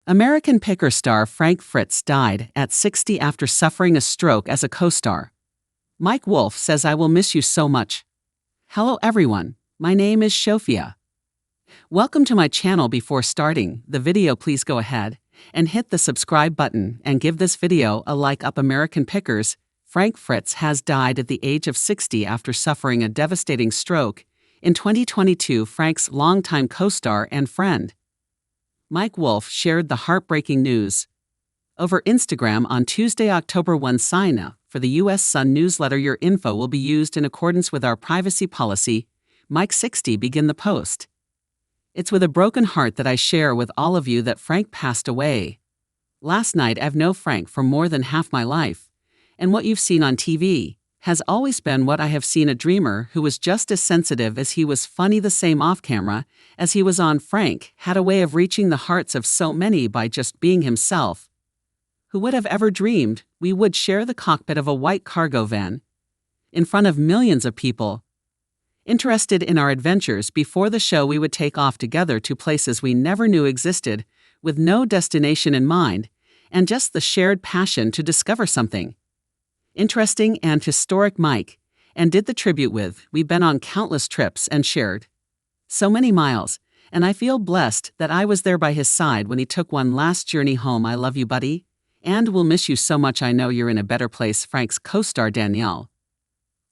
American Picker star Frank Fritz died at 60 after suffering a stroke as a co-star. Mike Wolfe says, "I will miss you so much." Hello everyone, my name is Shofia. Welcome to my channel. Before starting the video, please go ahead and hit the subscribe button and give this video a like up. American Pickers, Frank Fritz has died at the age of 60 after suffering a devastating stroke in 2022. Frank's longtime co-star and friend, Mike Wolfe, shared the heartbreaking news over Instagram on Tuesday, October 1. Sign up for the U.S. Sun newsletter. Your info will be used in accordance with our privacy policy. Mike 60 begin the post. It's with a broken heart that I share with all of you that Frank passed away last night. I've known Frank for more than half my life, and what you've seen on TV has always been what I have seen: a dreamer who was just as sensitive as he was funny, the same off camera as he was on. Frank had a way of reaching the hearts of so many by just being himself. Who would have ever dreamed we would share the cockpit of a white cargo van in front of millions of people interested in our adventures? Before the show, we would take off together to places we never knew existed, with no destination in mind, and just the shared passion to discover something interesting and historic. Mike and did the tribute with. We've been on countless trips and shared so many miles, and I feel blessed that I was there by his side when he took one last journey home. I love you, buddy, and will miss you so much. I know you're in a better place. Frank's co-star Danielle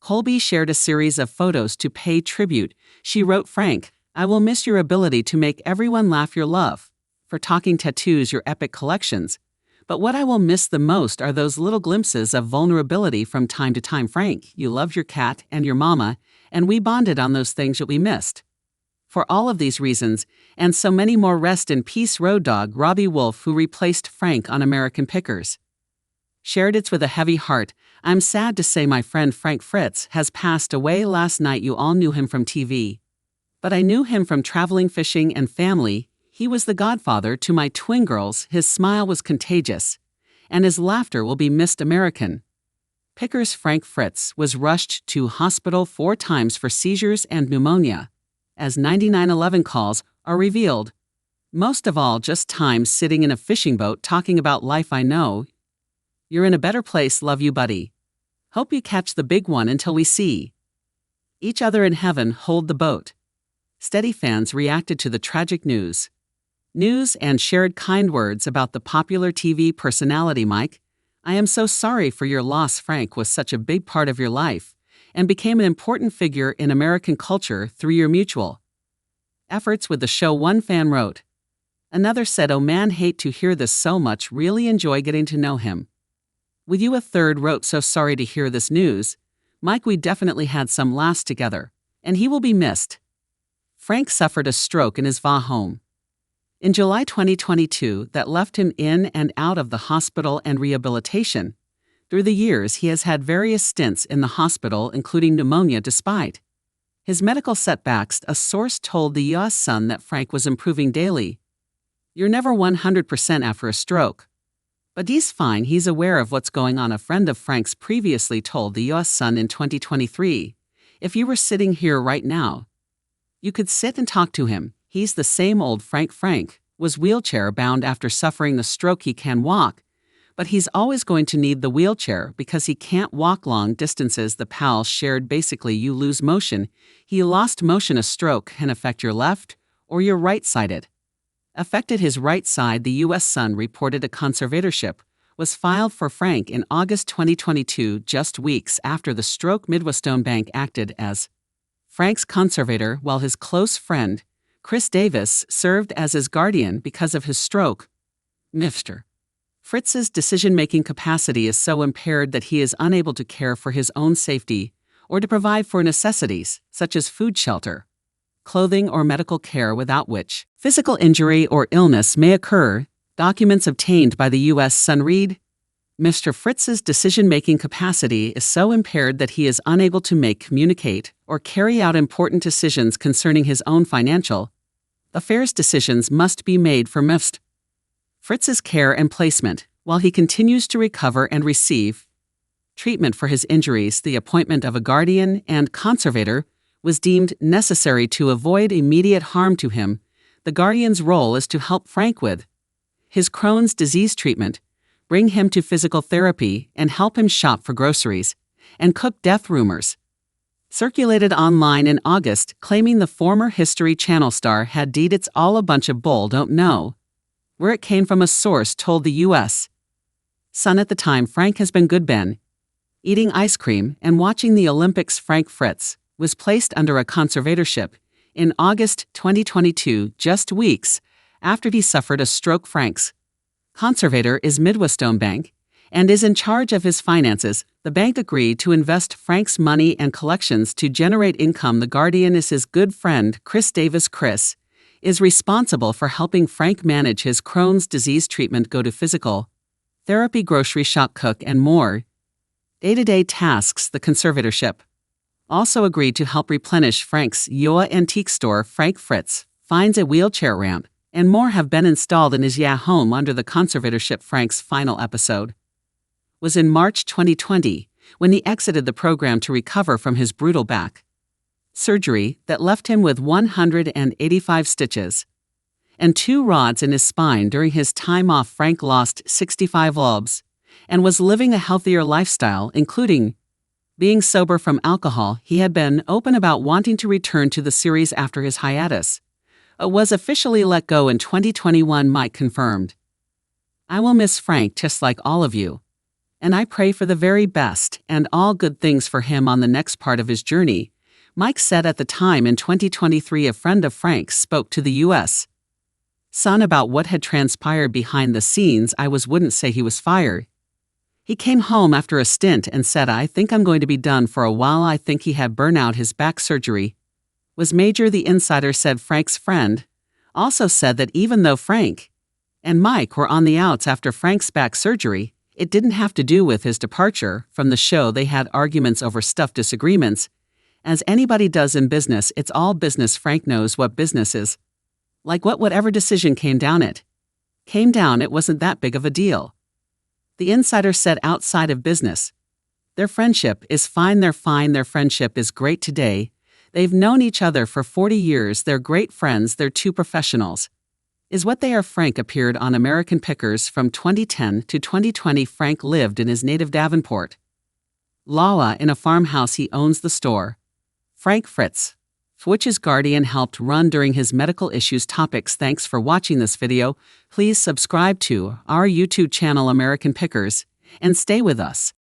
Colby shared a series of photos to pay tribute. She wrote, "Frank, I will miss your ability to make everyone laugh, your love for talking tattoos, your epic collections. But what I will miss the most are those little glimpses of vulnerability from time to time. Frank, you loved your cat and your mama, and we bonded on those things that we missed. For all of these reasons, and so many more, rest in peace." Road dog Robbie Wolfe, who replaced Frank on American Pickers, shared, "It's with a heavy heart. I'm sad to say my friend Frank Fritz has passed away last night. You all knew him from TV, but I knew him from traveling, fishing, and family. He was the godfather to my twin girls. His smile was contagious, and his laughter will be missed." American Pickers Frank Fritz was rushed to hospital 4 times for seizures and pneumonia, as 9911 calls are revealed. Most of all, just times sitting in a fishing boat talking about life. I know you're in a better place. Love you, buddy. Hope you catch the big one. Until we see each other in heaven, hold the boat steady. Fans reacted to the tragic news and shared kind words about the popular TV personality. Mike, I am so sorry for your loss. Frank was such a big part of your life and became an important figure in American culture through your mutual efforts with the show. One fan wrote. Another said, "Oh man, hate to hear this so much. Really enjoy getting to know him with you." A third wrote, "So sorry to hear this news. Mike, we definitely had some laughs together, and he will be missed." Frank suffered a stroke in his VA home in July 2022 that left him in and out of the hospital and rehabilitation. Through the years, he has had various stints in the hospital, including pneumonia. Despite his medical setbacks, a source told the U.S. Sun that Frank was improving daily. "You're never 100% after a stroke, but he's fine. He's aware of what's going on." A friend of Frank's previously told the U.S. Sun in 2023, "If you were sitting here right now, you could sit and talk to him. He's the same old Frank." Frank was wheelchair-bound after suffering the stroke. He can walk, but he's always going to need the wheelchair because he can't walk long distances. The pal shared, "Basically, you lose motion. He lost motion. A stroke can affect your left or your right-sided. Affected his right side." The U.S. Sun reported a conservatorship was filed for Frank in August 2022, just weeks after the stroke. Midwestone Bank acted as Frank's conservator, while his close friend Chris Davis served as his guardian because of his stroke. Mr. Fritz's decision-making capacity is so impaired that he is unable to care for his own safety or to provide for necessities such as food, shelter, clothing, or medical care, without which physical injury or illness may occur. Documents obtained by the U.S. Sun read, "Mr. Fritz's decision-making capacity is so impaired that he is unable to make, communicate, or carry out important decisions concerning his own financial affairs. Decisions must be made for Mr. Fritz's care and placement while he continues to recover and receive treatment for his injuries. The appointment of a guardian and conservator was deemed necessary to avoid immediate harm to him. The guardian's role is to help Frank with his Crohn's disease treatment, bring him to physical therapy, and help him shop for groceries, and cook death rumors circulated online in August, claiming the former History Channel star had deed "It's all a bunch of bull, don't know where it came from," a source told the U.S. Sun at the time. Frank has been good Ben, eating ice cream and watching the Olympics. Frank Fritz was placed under a conservatorship in August 2022, just weeks after he suffered a stroke. Frank's conservator is Midwestone Bank and is in charge of his finances. The bank agreed to invest Frank's money and collections to generate income. The Guardian is his good friend Chris Davis. Chris is responsible for helping Frank manage his Crohn's disease treatment, go to physical therapy, grocery shop, cook, and more day-to-day tasks. The conservatorship also agreed to help replenish Frank's Yoa antique store. Frank Fritz finds a wheelchair ramp and more have been installed in his home under the conservatorship. Frank's final episode was in March 2020, when he exited the program to recover from his brutal back surgery that left him with 185 stitches and 2 rods in his spine. During his time off, Frank lost 65 lbs and was living a healthier lifestyle, including being sober from alcohol. He had been open about wanting to return to the series after his hiatus was officially let go in 2021. Mike confirmed, "I will miss Frank just like all of you, and I pray for the very best and all good things for him on the next part of his journey," Mike said at the time. In 2023, a friend of Frank's spoke to the U.S. Sun about what had transpired behind the scenes. Wouldn't say he was fired. He came home after a stint and said, "I think I'm going to be done for a while." I think he had burnout. His back surgery was major, the insider said. Frank's friend also said that even though Frank and Mike were on the outs after Frank's back surgery, it didn't have to do with his departure from the show. They had arguments over stuff, disagreements. As anybody does in business, it's all business. Frank knows what business is like. Whatever decision came down, it wasn't that big of a deal. The insider said outside of business, their friendship is fine. They're fine. Their friendship is great today. They've known each other for 40 years. They're great friends. They're 2 professionals, is what they are. Frank appeared on American Pickers from 2010 to 2020. Frank lived in his native Davenport, Iowa, in a farmhouse. He owns the store Frank Fritz, which his Guardian helped run during his medical issues. Topics. Thanks for watching this video. Please subscribe to our YouTube channel American Pickers and stay with us.